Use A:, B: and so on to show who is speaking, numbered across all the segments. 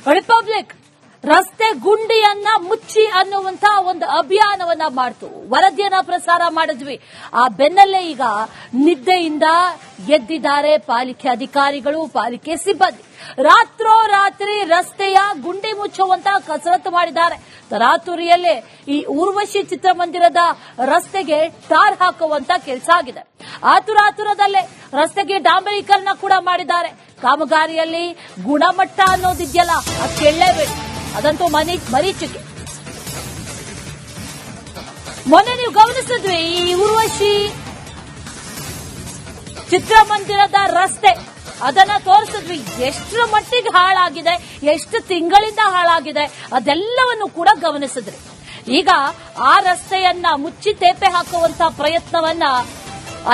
A: Republic ರಸ್ತೆ ಗುಂಡಿಯನ್ನ ಮುಚ್ಚಿ ಅನ್ನುವಂತ ಒಂದು ಅಭಿಯಾನವನ್ನ ಮಾಡ್ತು, ವರದಿಯನ್ನ ಪ್ರಸಾರ ಮಾಡಿದ್ವಿ. ಆ ಬೆನ್ನಲ್ಲೇ ಈಗ ನಿದ್ದೆಯಿಂದ ಎದ್ದಿದ್ದಾರೆ ಪಾಲಿಕೆ ಅಧಿಕಾರಿಗಳು, ಪಾಲಿಕೆ ಸಿಬ್ಬಂದಿ. ರಾತ್ರೋರಾತ್ರಿ ರಸ್ತೆಯ ಗುಂಡಿ ಮುಚ್ಚುವಂತ ಕಸರತ್ತು ಮಾಡಿದ್ದಾರೆ. ತರಾತುರಿಯಲ್ಲೇ ಈ ಊರ್ವಶಿ ಚಿತ್ರಮಂದಿರದ ರಸ್ತೆಗೆ ಟಾರ್ ಹಾಕುವಂತ ಕೆಲಸ ಆಗಿದೆ. ಆತುರಾತುರದಲ್ಲೇ ರಸ್ತೆಗೆ ಡಾಂಬರೀಕರಣ ಕೂಡ ಮಾಡಿದ್ದಾರೆ. ಕಾಮಗಾರಿಯಲ್ಲಿ ಗುಣಮಟ್ಟ ಅನ್ನೋದಿದೆಯಲ್ಲ, ಅದು ಕೇಳಲೇಬೇಡಿ, ಅದಂತೂ ಮರೀಚಿಕೆ. ಮೊನ್ನೆ ನೀವು ಗಮನಿಸಿದ್ವಿ, ಈ ಊರ್ವಶಿ ಚಿತ್ರಮಂದಿರದ ರಸ್ತೆ ಅದನ್ನ ತೋರಿಸಿದ್ವಿ. ಎಷ್ಟರ ಮಟ್ಟಿಗೆ ಹಾಳಾಗಿದೆ, ಎಷ್ಟು ತಿಂಗಳಿಂದ ಹಾಳಾಗಿದೆ, ಅದೆಲ್ಲವನ್ನು ಕೂಡ ಗಮನಿಸಿದ್ರಿ. ಈಗ ಆ ರಸ್ತೆಯನ್ನ ಮುಚ್ಚಿ ತೇಪೆ ಹಾಕುವಂತ ಪ್ರಯತ್ನವನ್ನ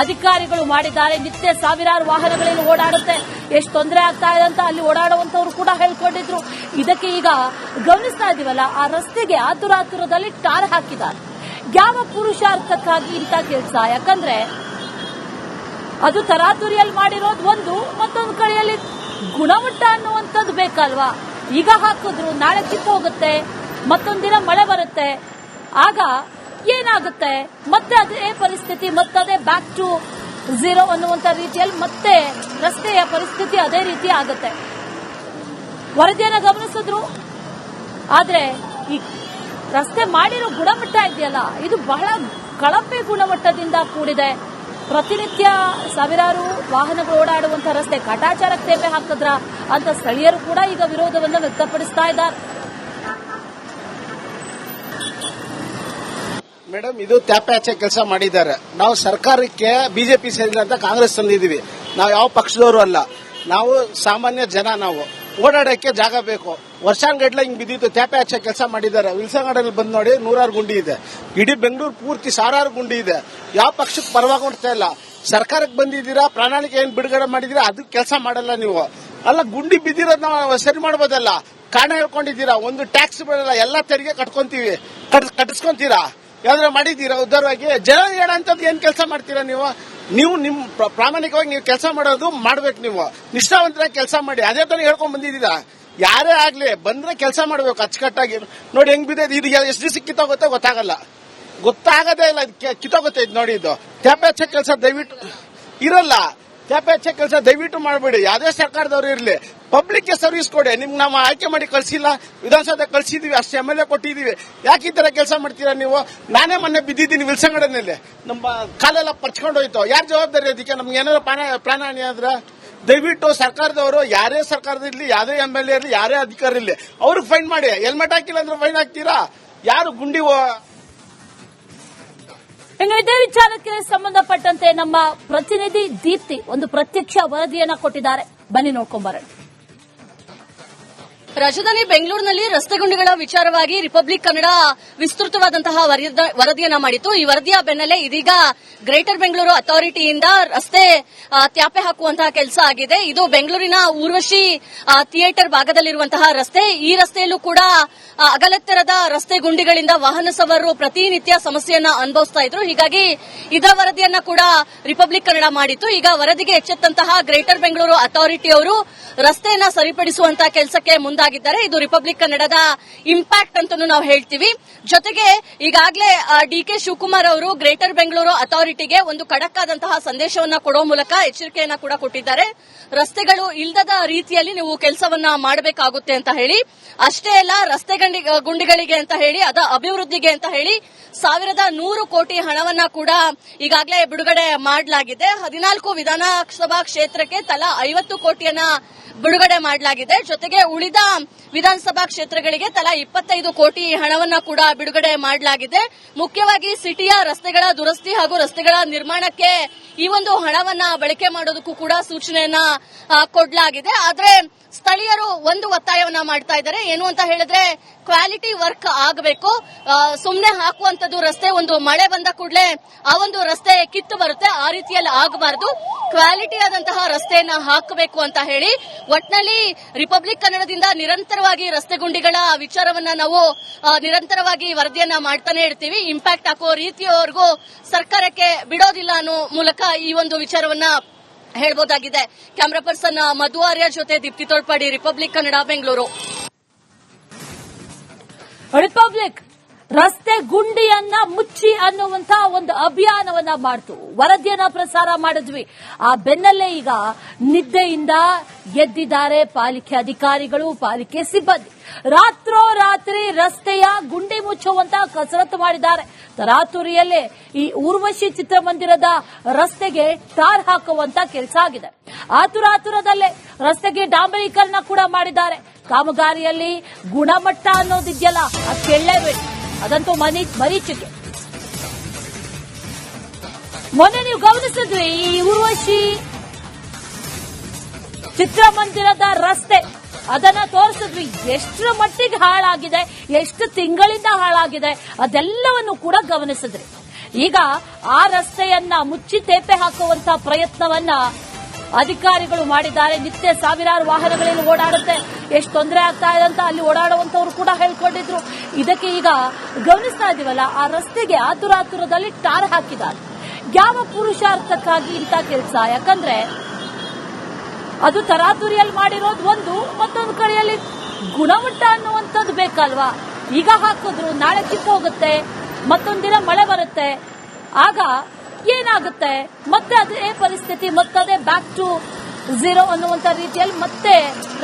A: ಅಧಿಕಾರಿಗಳು ಮಾಡಿದ್ದಾರೆ. ನಿತ್ಯ ಸಾವಿರಾರು ವಾಹನಗಳಲ್ಲಿ ಓಡಾಡುತ್ತೆ, ಎಷ್ಟು ತೊಂದರೆ ಆಗ್ತಾ ಇದೆ ಅಂತ ಅಲ್ಲಿ ಓಡಾಡುವಂತವ್ರು ಕೂಡ ಹೇಳ್ಕೊಂಡಿದ್ರು. ಇದಕ್ಕೆ ಈಗ ಗಮನಿಸ್ತಾ ಇದೀವಲ್ಲ, ಆ ರಸ್ತೆಗೆ ಆತುರಾತುರದಲ್ಲಿ ಟಾರ್ ಹಾಕಿದ್ದಾರೆ. ಯಾವ ಪುರುಷಾರ್ಥಕ್ಕಾಗಿ ಇಂಥ ಕೆಲಸ? ಯಾಕಂದ್ರೆ ಅದು ತರಾತುರಿಯಲ್ಲಿ ಮಾಡಿರೋದು ಒಂದು, ಮತ್ತೊಂದು ಕಡೆಯಲ್ಲಿ ಗುಣಮಟ್ಟ ಅನ್ನುವಂಥದ್ದು ಬೇಕಲ್ವಾ? ಈಗ ಹಾಕಿದ್ರು ನಾಳೆ ಕಿತ್ತು ಹೋಗುತ್ತೆ, ಮತ್ತೊಂದಿನ ಮಳೆ ಬರುತ್ತೆ, ಆಗ ಏನಾಗುತ್ತೆ? ಮತ್ತೆ ಅದೇ ಪರಿಸ್ಥಿತಿ, ಮತ್ತದೇ ಬ್ಯಾಕ್ ಟು ಝೀರೋ ಅನ್ನುವಂತ ರೀತಿಯಲ್ಲಿ ಮತ್ತೆ ರಸ್ತೆಯ ಪರಿಸ್ಥಿತಿ ಅದೇ ರೀತಿ ಆಗುತ್ತೆ. ವರದಿಯನ್ನು ಗಮನಿಸಿದ್ರು, ಆದ್ರೆ ಈ ರಸ್ತೆ ಮಾಡಿರೋ ಗುಣಮಟ್ಟ ಇದೆಯಲ್ಲ, ಇದು ಬಹಳ ಕಳಪೆ ಗುಣಮಟ್ಟದಿಂದ ಕೂಡಿದೆ. ಪ್ರತಿನಿತ್ಯ ಸಾವಿರಾರು ವಾಹನಗಳು ಓಡಾಡುವಂತಹ ರಸ್ತೆ ಕಾಟಾಚಾರಕ್ಕೆ ತೇಪೆ ಹಾಕಿದ್ರ ಅಂತ ಸ್ಥಳೀಯರು ಕೂಡ ಈಗ ವಿರೋಧವನ್ನು ವ್ಯಕ್ತಪಡಿಸ್ತಾ ಇದ್ದಾರೆ.
B: ಮೇಡಮ್, ಇದು ತ್ಯಾಪೆ ಹಚ್ಚೆ ಕೆಲಸ ಮಾಡಿದ್ದಾರೆ. ನಾವು ಸರ್ಕಾರಕ್ಕೆ ಬಿಜೆಪಿ ಸೇರಿಲ್ಲ ಅಂತ ಕಾಂಗ್ರೆಸ್ ತಂದಿದ್ದೀವಿ. ನಾವು ಯಾವ ಪಕ್ಷದವರು ಅಲ್ಲ, ನಾವು ಸಾಮಾನ್ಯ ಜನ. ನಾವು ಓಡಾಡಕ್ಕೆ ಜಾಗ ಬೇಕು. ವರ್ಷಾನ್ಗಟ್ಲೆ ಹಿಂಗ್ ಬಿದ್ದಿತ್ತು, ತ್ಯಾಪೆ ಹಚ್ಚೆ ಕೆಲಸ ಮಾಡಿದ್ದಾರೆ. ವಿಲ್ಸಂಗಡಲ್ಲಿ ಬಂದ್ ನೋಡಿ, 100 ಗುಂಡಿ ಇದೆ. ಇಡೀ ಬೆಂಗಳೂರು ಪೂರ್ತಿ 1000 ಗುಂಡಿ ಇದೆ. ಯಾವ ಪಕ್ಷಕ್ಕೆ ಪರವಾಗಿ ನೋಡ್ತಾ ಇಲ್ಲ. ಸರ್ಕಾರಕ್ಕೆ ಬಂದಿದ್ದೀರಾ, ಪ್ರಣಾಳಿಕೆ ಏನ್ ಬಿಡುಗಡೆ ಮಾಡಿದೀರಾ, ಅದಕ್ಕೆ ಕೆಲಸ ಮಾಡಲ್ಲ ನೀವು. ಅಲ್ಲ, ಗುಂಡಿ ಬಿದ್ದಿರೋದ್ ನಾವು ಸರಿ ಮಾಡ್ಬೋದಲ್ಲ. ಕಾರಣ ಹೇಳ್ಕೊಂಡಿದ್ದೀರಾ, ಒಂದು ಟ್ಯಾಕ್ಸ್ ಬರಲ್ಲ, ಎಲ್ಲ ತೆರಿಗೆ ಕಟ್ಕೊಂತೀವಿ, ಕಟ್ಟಿಸ್ಕೊಂತೀರಾ. ಯಾವ್ದಾರ ಮಾಡಿದ್ದೀರಾ ಉದ್ದಾರವಾಗಿ? ಜನ ಹೇಳಂತದ್ದು ಏನ್ ಕೆಲಸ ಮಾಡ್ತೀರಾ ನೀವು? ನೀವು ನಿಮ್ ಪ್ರಾಮಾಣಿಕವಾಗಿ ನೀವು ಕೆಲಸ ಮಾಡೋದು ಮಾಡ್ಬೇಕು. ನೀವು ನಿಷ್ಠಾವಂತರಾಗಿ ಕೆಲಸ ಮಾಡಿ. ಅದೇ ತರ ಹೇಳ್ಕೊಂಡ್ ಬಂದಿದ್ದೀರಾ. ಯಾರೇ ಆಗ್ಲಿ ಬಂದ್ರೆ ಕೆಲಸ ಮಾಡ್ಬೇಕು ಅಚ್ಚುಕಟ್ಟಾಗಿ. ನೋಡಿ ಹೆಂಗ್ ಬಿದ್ದ, ಇದು ಎಷ್ಟು ದಿವಸ ಕಿತ್ತೋಗುತ್ತೆ ಗೊತ್ತಾಗದೇ ಇಲ್ಲ. ಕಿತ್ತೋಗುತ್ತೆ ಇದು ನೋಡಿ. ಇದು ತ್ಯಾಪೆ ಹಚ್ಚ ಕೆಲಸ ದಯವಿಟ್ಟು ಇರಲ್ಲ. ತ್ಯಾಪೆ ಹಚ್ಚ ಕೆಲಸ ದಯವಿಟ್ಟು ಮಾಡಬೇಡಿ. ಯಾವುದೇ ಸರ್ಕಾರದವ್ರು ಇರಲಿ, ಪಬ್ಲಿಕ್ಗೆ ಸರ್ವಿಸ್ ಕೊಡಿ. ನಿಮ್ಗೆ ನಾವು ಆಯ್ಕೆ ಮಾಡಿ ಕಳ್ಸಿಲ್ಲ, ವಿಧಾನಸೌಧ ಕಳ್ಸಿದೀವಿ, ಅಷ್ಟು MLA ಕೊಟ್ಟಿದೀವಿ. ಯಾಕೆ ಈ ತರ ಕೆಲಸ ಮಾಡ್ತೀರಾ ನೀವು? ನಾನೇ ಮೊನ್ನೆ ಬಿದ್ದಿದ್ದೀನಿ ವಿಲ್ಸಂಗಡನಲ್ಲಿ, ನಮ್ಮ ಕಾಲೆಲ್ಲ ಪರ್ಚ್ಕೊಂಡು ಹೋಯ್ತು. ಯಾರು ಜವಾಬ್ದಾರಿ ಅದಕ್ಕೆ? ನಮ್ಗೆ ಏನಾದ್ರು ಪ್ರಾಣ ಹಾನಿ ಆದ್ರೆ ದಯವಿಟ್ಟು ಸರ್ಕಾರದವರು, ಯಾರೇ ಸರ್ಕಾರದಿರ್ಲಿ, ಯಾವುದೇ MLA ಇರಲಿ, ಯಾರೇ ಅಧಿಕಾರಿ ಇರಲಿ, ಅವ್ರಿಗೆ ಫೈನ್ ಮಾಡಿ. ಹೆಲ್ಮೆಟ್ ಹಾಕಿಲ್ಲ ಅಂದ್ರೆ ಫೈನ್ ಹಾಕ್ತೀರಾ? ಯಾರು ಗುಂಡಿ
A: ಇನ್ನು ಇದೇ ವಿಚಾರಕ್ಕೆ ಸಂಬಂಧಪಟ್ಟಂತೆ ನಮ್ಮ ಪ್ರತಿನಿಧಿ ದೀಪ್ತಿ ಒಂದು ಪ್ರತ್ಯಕ್ಷ ವರದಿಯನ್ನ ಕೊಟ್ಟಿದ್ದಾರೆ. ಬನ್ನಿ ನೋಡ್ಕೊಂಬರೋಣ.
C: ರಾಜ್ಯದಲ್ಲಿ ಬೆಂಗಳೂರಿನಲ್ಲಿ ರಸ್ತೆ ಗುಂಡಿಗಳ ವಿಚಾರವಾಗಿ ರಿಪಬ್ಲಿಕ್ ಕನ್ನಡ ವಿಸ್ತೃತವಾದಂತಹ ವರದಿಯನ್ನ ಮಾಡಿತ್ತು. ಈ ವರದಿಯ ಬೆನ್ನಲ್ಲೇ ಇದೀಗ ಗ್ರೇಟರ್ ಬೆಂಗಳೂರು ಅಥಾರಿಟಿಯಿಂದ ರಸ್ತೆ ತ್ಯಾಪೆ ಹಾಕುವಂತಹ ಕೆಲಸ ಆಗಿದೆ. ಇದು ಬೆಂಗಳೂರಿನ ಊರ್ವಶಿ ಥಿಯೇಟರ್ ಭಾಗದಲ್ಲಿರುವಂತಹ ರಸ್ತೆ. ಈ ರಸ್ತೆಯಲ್ಲೂ ಕೂಡ ಅಗಲೆತ್ತರದ ರಸ್ತೆ ಗುಂಡಿಗಳಿಂದ ವಾಹನ ಸವಾರರು ಪ್ರತಿನಿತ್ಯ ಸಮಸ್ಯೆಯನ್ನ ಅನುಭವಿಸ್ತಾ ಇದ್ರು. ಹೀಗಾಗಿ ಇದರ ವರದಿಯನ್ನ ಕೂಡ ರಿಪಬ್ಲಿಕ್ ಕನ್ನಡ ಮಾಡಿತ್ತು. ಈಗ ವರದಿಗೆ ಎಚ್ಚೆತ್ತಂತಹ ಗ್ರೇಟರ್ ಬೆಂಗಳೂರು ಅಥಾರಿಟಿ ಅವರು ರಸ್ತೆಯನ್ನ ಸರಿಪಡಿಸುವಂತಹ ಕೆಲಸಕ್ಕೆ ಮುಂದಾಗಿದ್ದಾರೆ. ಇದು ರಿಪಬ್ಲಿಕ್ ಕನ್ನಡದ ಇಂಪ್ಯಾಕ್ಟ್ ಅಂತಾನೂ ನಾವು ಹೇಳ್ತೀವಿ. ಜೊತೆಗೆ ಈಗಾಗಲೇ DK ಶಿವಕುಮಾರ್ ಅವರು ಗ್ರೇಟರ್ ಬೆಂಗಳೂರು ಅಥಾರಿಟಿಗೆ ಒಂದು ಖಡಕ್ ಆದಂತಹ ಸಂದೇಶವನ್ನ ಕೊಡುವ ಮೂಲಕ ಎಚ್ಚರಿಕೆಯನ್ನ ಕೂಡ ಕೊಟ್ಟಿದ್ದಾರೆ. ರಸ್ತೆಗಳು ಇಲ್ಲದ ರೀತಿಯಲ್ಲಿ ನೀವು ಕೆಲಸವನ್ನ ಮಾಡಬೇಕಾಗುತ್ತೆ ಅಂತ ಹೇಳಿ. ಅಷ್ಟೇ ಅಲ್ಲ, ರಸ್ತೆ ಗುಂಡಿಗಳಿಗೆ ಅಂತ ಹೇಳಿ, ಅದ ಅಭಿವೃದ್ಧಿಗೆ ಅಂತ ಹೇಳಿ 1,100 ಕೋಟಿ ಹಣವನ್ನ ಕೂಡ ಈಗಾಗಲೇ ಬಿಡುಗಡೆ ಮಾಡಲಾಗಿದೆ. 14 ವಿಧಾನಸಭಾ ಕ್ಷೇತ್ರಕ್ಕೆ ತಲಾ 50 ಕೋಟಿಯನ್ನ ಬಿಡುಗಡೆ ಮಾಡಲಾಗಿದೆ. ಜೊತೆಗೆ ಉಳಿದ ವಿಧಾನಸಭಾ ಕ್ಷೇತ್ರಗಳಿಗೆ ತಲಾ 25 ಕೋಟಿ ಹಣವನ್ನ ಕೂಡ ಬಿಡುಗಡೆ ಮಾಡಲಾಗಿದೆ. ಮುಖ್ಯವಾಗಿ ಸಿಟಿಯ ರಸ್ತೆಗಳ ದುರಸ್ತಿ ಹಾಗೂ ರಸ್ತೆಗಳ ನಿರ್ಮಾಣಕ್ಕೆ ಈ ಒಂದು ಹಣವನ್ನ ಬಳಕೆ ಮಾಡೋದಕ್ಕೂ ಕೂಡ ಸೂಚನೆಯನ್ನ ಕೊಡಲಾಗಿದೆ. ಆದ್ರೆ ಸ್ಥಳೀಯರು ಒಂದು ಒತ್ತಾಯವನ್ನ ಮಾಡ್ತಾ ಇದ್ದಾರೆ. ಏನು ಅಂತ ಹೇಳಿದ್ರೆ, ಕ್ವಾಲಿಟಿ ವರ್ಕ್ ಆಗಬೇಕು. ಸುಮ್ನೆ ಹಾಕುವಂತದ್ದು ರಸ್ತೆ, ಒಂದು ಮಳೆ ಬಂದ ಕೂಡಲೇ ಆ ಒಂದು ರಸ್ತೆ ಕಿತ್ತು ಬರುತ್ತೆ, ಆ ರೀತಿಯಲ್ಲಿ ಆಗಬಾರದು. ಕ್ವಾಲಿಟಿ ಆದಂತಹ ರಸ್ತೆಯನ್ನ ಹಾಕಬೇಕು ಅಂತ ಹೇಳಿ ಒಟ್ನಲ್ಲಿ ರಿಪಬ್ಲಿಕ್ ಕನ್ನಡದಿಂದ ನಿರಂತರವಾಗಿ ರಸ್ತೆ ಗುಂಡಿಗಳ ವಿಚಾರವನ್ನ ನಾವು ನಿರಂತರವಾಗಿ ವರದಿಯನ್ನ ಮಾಡ್ತಾನೆ ಇರ್ತೀವಿ. ಇಂಪ್ಯಾಕ್ಟ್ ಹಾಕೋ ರೀತಿಯವರೆಗೂ ಸರ್ಕಾರಕ್ಕೆ ಬಿಡೋದಿಲ್ಲ ಅನ್ನೋ ಮೂಲಕ ಈ ಒಂದು ವಿಚಾರವನ್ನ ಹೇಳ್ಬೋದಾಗಿದೆ. ಕ್ಯಾಮರಾ ಪರ್ಸನ್ ಮಧು ಆರ್ಯ ಜೊತೆ ದೀಪ್ತಿ ತೋಳ್ಪಾಡಿ, ರಿಪಬ್ಲಿಕ್ ಕನ್ನಡ, ಬೆಂಗಳೂರು.
A: ರಿಪಬ್ಲಿಕ್ ರಸ್ತೆ ಗುಂಡಿಯನ್ನ ಮುಚ್ಚಿ ಅನ್ನುವಂತ ಒಂದು ಅಭಿಯಾನವನ್ನ ಮಾಡ್ತು, ವರದಿಯನ್ನ ಪ್ರಸಾರ ಮಾಡಿದ್ವಿ. ಆ ಬೆನ್ನಲ್ಲೇ ಈಗ ನಿದ್ದೆಯಿಂದ ಎದ್ದಿದ್ದಾರೆ ಪಾಲಿಕೆ ಅಧಿಕಾರಿಗಳು, ಪಾಲಿಕೆ ಸಿಬ್ಬಂದಿ. ರಾತ್ರೋರಾತ್ರಿ ರಸ್ತೆಯ ಗುಂಡಿ ಮುಚ್ಚುವಂತ ಕಸರತ್ತು ಮಾಡಿದ್ದಾರೆ. ತರಾತುರಿಯಲ್ಲೇ ಈ ಊರ್ವಶಿ ಚಿತ್ರಮಂದಿರದ ರಸ್ತೆಗೆ ಟಾರ್ ಹಾಕುವಂತ ಕೆಲಸ ಆಗಿದೆ. ಆತುರಾತುರದಲ್ಲೇ ರಸ್ತೆಗೆ ಡಾಂಬರೀಕರಣ ಕೂಡ ಮಾಡಿದ್ದಾರೆ. ಕಾಮಗಾರಿಯಲ್ಲಿ ಗುಣಮಟ್ಟ ಅನ್ನೋದಿದೆಯಲ್ಲ, ಅದು ಕೇಳಲೇಬೇಕು, ಅದಂತೂ ಮರೀಚಿಕೆ. ಮೊನ್ನೆ ನೀವು ಗಮನಿಸಿದ್ವಿ, ಈ ಊರ್ವಶಿ ಚಿತ್ರಮಂದಿರದ ರಸ್ತೆ ಅದನ್ನ ತೋರಿಸಿದ್ವಿ. ಎಷ್ಟರ ಮಟ್ಟಿಗೆ ಹಾಳಾಗಿದೆ, ಎಷ್ಟು ತಿಂಗಳಿಂದ ಹಾಳಾಗಿದೆ, ಅದೆಲ್ಲವನ್ನು ಕೂಡ ಗಮನಿಸಿದ್ರಿ. ಈಗ ಆ ರಸ್ತೆಯನ್ನ ಮುಚ್ಚಿ ತೇಪೆ ಹಾಕುವಂತ ಪ್ರಯತ್ನವನ್ನ ಅಧಿಕಾರಿಗಳು ಮಾಡಿದ್ದಾರೆ. ನಿತ್ಯ ಸಾವಿರಾರು ವಾಹನಗಳಲ್ಲಿ ಓಡಾಡುತ್ತೆ, ಎಷ್ಟು ತೊಂದರೆ ಆಗ್ತಾ ಇದೆ ಅಂತ ಅಲ್ಲಿ ಓಡಾಡುವಂತವ್ರು ಕೂಡ ಹೇಳ್ಕೊಂಡಿದ್ರು. ಇದಕ್ಕೆ ಈಗ ಗಮನಿಸ್ತಾ ಇದೀವಲ್ಲ, ಆ ರಸ್ತೆಗೆ ಆತುರಾತುರದಲ್ಲಿ ಟಾರ್ ಹಾಕಿದ್ದಾರೆ. ಯಾವ ಪುರುಷಾರ್ಥಕ್ಕಾಗಿ ಇಂಥ ಕೆಲಸ? ಯಾಕಂದ್ರೆ ಅದು ತರಾತುರಿಯಲ್ಲಿ ಮಾಡಿರೋದು ಒಂದು, ಮತ್ತೊಂದು ಕಡೆಯಲ್ಲಿ ಗುಣಮಟ್ಟ ಅನ್ನುವಂಥದ್ದು ಬೇಕಲ್ವಾ? ಈಗ ಹಾಕಿದ್ರು ನಾಳೆ ಕಿತ್ತೋಗುತ್ತೆ, ಮತ್ತೊಂದಿನ ಮಳೆ ಬರುತ್ತೆ, ಆಗ ಏನಾಗುತ್ತೆ? ಮತ್ತೆ ಅದೇ ಪರಿಸ್ಥಿತಿ, ಮತ್ತದೇ ಬ್ಯಾಕ್ ಟು ಝೀರೋ ಅನ್ನುವಂತ ರೀತಿಯಲ್ಲಿ ಮತ್ತೆ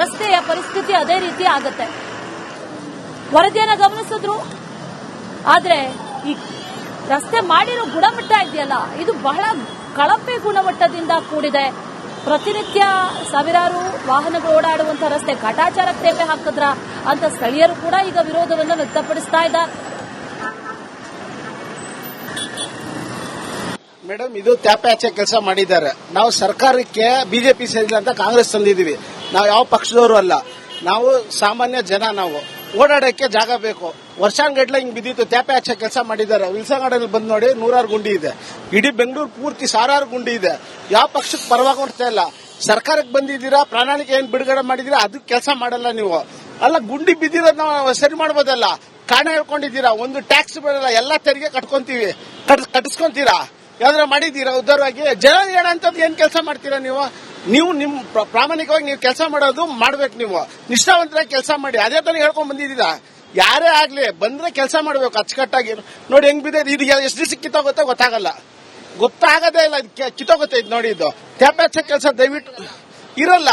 A: ರಸ್ತೆಯ ಪರಿಸ್ಥಿತಿ ಅದೇ ರೀತಿ ಆಗುತ್ತೆ. ವರದಿಯನ್ನ ಗಮನಿಸಿದ್ರು, ಆದ್ರೆ ಈ ರಸ್ತೆ ಮಾಡಿರೋ ಗುಣಮಟ್ಟ ಇದೆಯಲ್ಲ, ಇದು ಬಹಳ ಕಳಪೆ ಗುಣಮಟ್ಟದಿಂದ ಕೂಡಿದೆ. ಪ್ರತಿನಿತ್ಯ ಸಾವಿರಾರು ವಾಹನಗಳು ಓಡಾಡುವಂತ ರಸ್ತೆ ಕಾಟಾಚಾರಕ್ಕೆ ತೇಪೆ ಹಾಕಿದ್ರ ಅಂತ ಸ್ಥಳೀಯರು ಕೂಡ ಈಗ ವಿರೋಧವನ್ನು ವ್ಯಕ್ತಪಡಿಸ್ತಾ ಇದ್ದಾರೆ.
B: ಮೇಡಮ್, ಇದು ತ್ಯಾಪೆ ಹಚ್ಚೆ ಕೆಲಸ ಮಾಡಿದ್ದಾರೆ. ನಾವು ಸರ್ಕಾರಕ್ಕೆ ಬಿಜೆಪಿ ಸೇರಿಲ್ಲ ಅಂತ ಕಾಂಗ್ರೆಸ್ ತಂದಿದ್ದೀವಿ. ನಾವು ಯಾವ ಪಕ್ಷದವರು ಅಲ್ಲ, ನಾವು ಸಾಮಾನ್ಯ ಜನ. ನಾವು ಓಡಾಡಕ್ಕೆ ಜಾಗ ಬೇಕು. ವರ್ಷಾನ್ಗಟ್ಲೆ ಹಿಂಗ್ ಬಿದ್ದಿತ್ತು, ತ್ಯಾಪೆ ಹಚ್ಚೆ ಕೆಲಸ ಮಾಡಿದ್ದಾರೆ. ವಿಲ್ಸನ್ ಗಾರ್ಡನ್ ಬಂದು ನೋಡಿ, 100 ಗುಂಡಿ ಇದೆ. ಇಡೀ ಬೆಂಗಳೂರು ಪೂರ್ತಿ 1000 ಗುಂಡಿ ಇದೆ. ಯಾವ ಪಕ್ಷಕ್ಕೆ ಪರವಾಗಿ ನೋಡ್ತಾ ಇಲ್ಲ. ಸರ್ಕಾರಕ್ಕೆ ಬಂದಿದ್ದೀರಾ, ಪ್ರಣಾಳಿಕೆ ಏನ್ ಬಿಡುಗಡೆ ಮಾಡಿದೀರಾ, ಅದಕ್ಕೆ ಕೆಲಸ ಮಾಡಲ್ಲ ನೀವು. ಅಲ್ಲ, ಗುಂಡಿ ಬಿದ್ದಿರೋದ್ ನಾವು ಸರಿ ಮಾಡ್ಬೋದಲ್ಲ. ಕಾರಣ ಹೇಳ್ಕೊಂಡಿದ್ದೀರಾ, ಒಂದು ಟ್ಯಾಕ್ಸ್ ಬರಲ್ಲ, ಎಲ್ಲ ತೆರಿಗೆ ಕಟ್ಕೊಂತೀವಿ, ಕಟ್ಟಿಸ್ಕೊಂತೀರಾ. ಯಾವ್ದಾರ ಮಾಡಿದ್ದೀರಾ ಉದ್ದಾರವಾಗಿ? ಜನ ಹೇಳಂತದ್ದು ಏನ್ ಕೆಲಸ ಮಾಡ್ತೀರಾ ನೀವು? ನೀವು ನಿಮ್ ಪ್ರಾಮಾಣಿಕವಾಗಿ ನೀವು ಕೆಲಸ ಮಾಡೋದು ಮಾಡ್ಬೇಕು. ನೀವು ನಿಷ್ಠಾವಂತರಾಗಿ ಕೆಲಸ ಮಾಡಿ. ಅದೇ ತಾನೇ ಹೇಳ್ಕೊಂಡ್ ಬಂದಿದ್ದೀರಾ. ಯಾರೇ ಆಗ್ಲಿ ಬಂದ್ರೆ ಕೆಲಸ ಮಾಡ್ಬೇಕು ಅಚ್ಚುಕಟ್ಟಾಗಿ. ನೋಡಿ ಹೆಂಗ್ ಬಿದ್ದ, ಇದು ಎಷ್ಟು ದಿವಸ ಕಿತ್ತೋಗುತ್ತೆ ಗೊತ್ತಾಗದೇ ಇಲ್ಲ. ಕಿತ್ತೋಗುತ್ತೆ ಇದು ನೋಡಿ. ಇದು ತ್ಯಾಪೆ ಹಚ್ಚ ಕೆಲಸ ದಯವಿಟ್ಟು ಇರಲ್ಲ.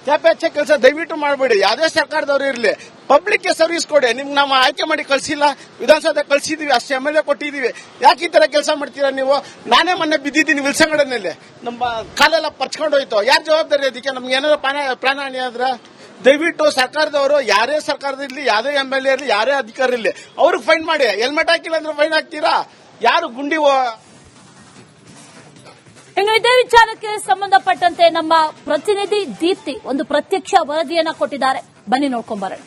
B: ತ್ಯಾಪೆ ಹಚ್ಚ ಕೆಲಸ ದಯವಿಟ್ಟು ಮಾಡಬೇಡಿ. ಯಾವುದೇ ಸರ್ಕಾರದವ್ರು ಇರಲಿ, ಪಬ್ಲಿಕ್ಗೆ ಸರ್ವಿಸ್ ಕೊಡಿ. ನಿಮ್ಗೆ ನಾವು ಆಯ್ಕೆ ಮಾಡಿ ಕಳ್ಸಿಲ್ಲ, ವಿಧಾನಸೌಧ ಕಳ್ಸಿದೀವಿ, ಅಷ್ಟು MLA ಕೊಟ್ಟಿದೀವಿ. ಯಾಕೆ ಈ ತರ ಕೆಲಸ ಮಾಡ್ತೀರಾ ನೀವು? ನಾನೇ ಮೊನ್ನೆ ಬಿದ್ದಿದ್ದೀನಿ ವಿಲ್ಸನ್ ಗಾರ್ಡನ್ನಲ್ಲಿ, ನಮ್ಮ ಕಾಲೆಲ್ಲ ಪರ್ಚ್ಕೊಂಡು ಹೋಯ್ತು. ಯಾರು ಜವಾಬ್ದಾರಿ ಅದಕ್ಕೆ? ನಮ್ಗೆ ಏನಾದ್ರು ಪ್ರಾಣ ಹಾನಿ ಆದ್ರೆ ದಯವಿಟ್ಟು ಸರ್ಕಾರದವರು, ಯಾರೇ ಸರ್ಕಾರದಿರ್ಲಿ, ಯಾವುದೇ MLA ಇರಲಿ, ಯಾರೇ ಅಧಿಕಾರಿ ಇರಲಿ, ಅವ್ರಿಗೆ ಫೈನ್ ಮಾಡಿ. ಹೆಲ್ಮೆಟ್ ಹಾಕಿಲ್ಲ ಅಂದ್ರೆ ಫೈನ್ ಹಾಕ್ತೀರಾ? ಯಾರು ಗುಂಡಿ
A: ಇನ್ನು ಇದೇ ವಿಚಾರಕ್ಕೆ ಸಂಬಂಧಪಟ್ಟಂತೆ ನಮ್ಮ ಪ್ರತಿನಿಧಿ ದೀಪ್ತಿ ಒಂದು ಪ್ರತ್ಯಕ್ಷ ವರದಿಯನ್ನ ಕೊಟ್ಟಿದ್ದಾರೆ. ಬನ್ನಿ ನೋಡ್ಕೊಂಬರೋಣ.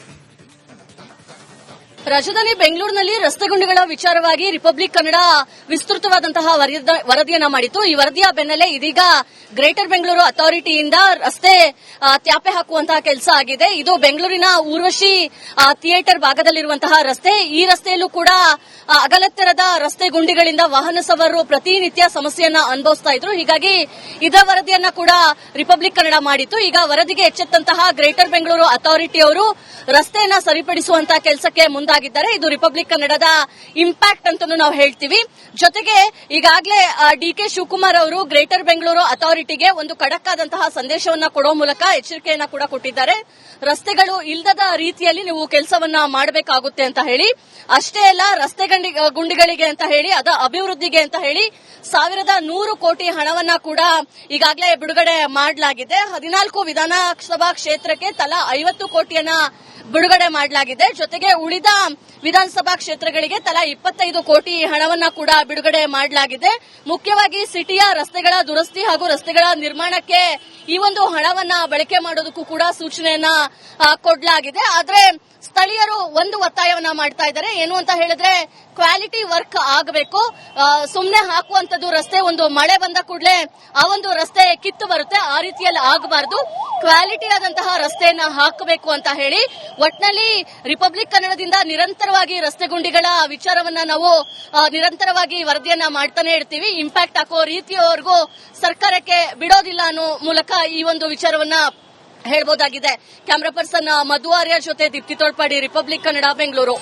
C: ರಾಜ್ಯದಲ್ಲಿ ಬೆಂಗಳೂರಿನಲ್ಲಿ ರಸ್ತೆ ಗುಂಡಿಗಳ ವಿಚಾರವಾಗಿ ರಿಪಬ್ಲಿಕ್ ಕನ್ನಡ ವಿಸ್ತೃತವಾದಂತಹ ವರದಿಯನ್ನ ಮಾಡಿತ್ತು. ಈ ವರದಿಯ ಬೆನ್ನಲ್ಲೇ ಇದೀಗ ಗ್ರೇಟರ್ ಬೆಂಗಳೂರು ಅಥಾರಿಟಿಯಿಂದ ರಸ್ತೆ ತ್ಯಾಪೆ ಹಾಕುವಂತಹ ಕೆಲಸ ಆಗಿದೆ. ಇದು ಬೆಂಗಳೂರಿನ ಊರ್ವಶಿ ಥಿಯೇಟರ್ ಭಾಗದಲ್ಲಿರುವಂತಹ ರಸ್ತೆ. ಈ ರಸ್ತೆಯಲ್ಲೂ ಕೂಡ ಅಗಲತ್ತೆರದ ರಸ್ತೆ ಗುಂಡಿಗಳಿಂದ ವಾಹನ ಸವಾರರು ಪ್ರತಿನಿತ್ಯ ಸಮಸ್ಯೆಯನ್ನ ಅನುಭವಿಸ್ತಾ ಇದ್ರು. ಹೀಗಾಗಿ ಇದರ ವರದಿಯನ್ನ ಕೂಡ ರಿಪಬ್ಲಿಕ್ ಕನ್ನಡ ಮಾಡಿತ್ತು. ಈಗ ವರದಿಗೆ ಎಚ್ಚೆತ್ತಂತಹ ಗ್ರೇಟರ್ ಬೆಂಗಳೂರು ಅಥಾರಿಟಿ ಅವರು ರಸ್ತೆಯನ್ನ ಸರಿಪಡಿಸುವಂತಹ ಕೆಲಸಕ್ಕೆ ಮುಂದಾಗಿದ್ದಾರೆ. ಇದು ರಿಪಬ್ಲಿಕ್ ಕನ್ನಡದ ಇಂಪ್ಯಾಕ್ಟ್ ಅಂತ ನಾವು ಹೇಳ್ತೀವಿ. ಜೊತೆಗೆ ಈಗಾಗಲೇ DK ಶಿವಕುಮಾರ್ ಅವರು ಗ್ರೇಟರ್ ಬೆಂಗಳೂರು ಅಥಾರಿಟಿಗೆ ಒಂದು ಖಡಕ್ ಆದಂತಹ ಸಂದೇಶವನ್ನ ಕೊಡೋ ಮೂಲಕ ಎಚ್ಚರಿಕೆಯನ್ನ ಕೂಡ ಕೊಟ್ಟಿದ್ದಾರೆ. ರಸ್ತೆಗಳು ಇಲ್ಲದ ರೀತಿಯಲ್ಲಿ ನೀವು ಕೆಲಸವನ್ನ ಮಾಡಬೇಕಾಗುತ್ತೆ ಅಂತ ಹೇಳಿ. ಅಷ್ಟೇ ಅಲ್ಲ, ರಸ್ತೆ ಗುಂಡಿಗಳಿಗೆ ಅಂತ ಹೇಳಿ, ಅದ ಅಭಿವೃದ್ಧಿಗೆ ಅಂತ ಹೇಳಿ 1,100 ಕೋಟಿ ಹಣವನ್ನ ಕೂಡ ಈಗಾಗಲೇ ಬಿಡುಗಡೆ ಮಾಡಲಾಗಿದೆ. 14 ವಿಧಾನಸಭಾ ಕ್ಷೇತ್ರಕ್ಕೆ ತಲಾ 50 ಕೋಟಿಯನ್ನ ಬಿಡುಗಡೆ ಮಾಡಲಾಗಿದೆ. ಜೊತೆಗೆ ಉಳಿದ ವಿಧಾನಸಭಾ ಕ್ಷೇತ್ರಗಳಿಗೆ ತಲಾ 25 ಕೋಟಿ ಹಣವನ್ನ ಕೂಡ ಬಿಡುಗಡೆ ಮಾಡಲಾಗಿದೆ. ಮುಖ್ಯವಾಗಿ ಸಿಟಿಯ ರಸ್ತೆಗಳ ದುರಸ್ತಿ ಹಾಗೂ ರಸ್ತೆಗಳ ನಿರ್ಮಾಣಕ್ಕೆ ಈ ಒಂದು ಹಣವನ್ನ ಬಳಕೆ ಮಾಡೋದಕ್ಕೂ ಕೂಡ ಸೂಚನೆಯನ್ನ ಕೊಡಲಾಗಿದೆ. ಆದ್ರೆ ಸ್ಥಳೀಯರು ಒಂದು ಒತ್ತಾಯವನ್ನ ಮಾಡ್ತಾ ಇದ್ದಾರೆ. ಏನು ಅಂತ ಹೇಳಿದ್ರೆ, ಕ್ವಾಲಿಟಿ ವರ್ಕ್ ಆಗಬೇಕು. ಸುಮ್ನೆ ಹಾಕುವಂತದ್ದು ರಸ್ತೆ, ಒಂದು ಮಳೆ ಬಂದ ಕೂಡಲೇ ಆ ಒಂದು ರಸ್ತೆ ಕಿತ್ತು ಬರುತ್ತೆ, ಆ ರೀತಿಯಲ್ಲಿ ಆಗಬಾರದು. ಕ್ವಾಲಿಟಿ ಆದಂತಹ ರಸ್ತೆಯನ್ನ ಹಾಕಬೇಕು ಅಂತ ಹೇಳಿ ಒಟ್ನಲ್ಲಿ ರಿಪಬ್ಲಿಕ್ ಕನ್ನಡದಿಂದ ನಿರಂತರವಾಗಿ ರಸ್ತೆ ಗುಂಡಿಗಳ ವಿಚಾರವನ್ನ ನಾವು ನಿರಂತರವಾಗಿ ವರದಿಯನ್ನ ಮಾಡ್ತಾನೆ ಇರ್ತೀವಿ. ಇಂಪ್ಯಾಕ್ಟ್ ಹಾಕೋ ರೀತಿಯವರೆಗೂ ಸರ್ಕಾರಕ್ಕೆ ಬಿಡೋದಿಲ್ಲ ಅನ್ನೋ ಮೂಲಕ ಈ ಒಂದು ವಿಚಾರವನ್ನ ಹೇಳ್ಬೋದಾಗಿದೆ. ಕ್ಯಾಮರಾ ಪರ್ಸನ್ ಮಧು ಆರ್ಯ ಜೊತೆ ದೀಪ್ತಿ ತೋಳ್ಪಾಡಿ, ರಿಪಬ್ಲಿಕ್ ಕನ್ನಡ, ಬೆಂಗಳೂರು.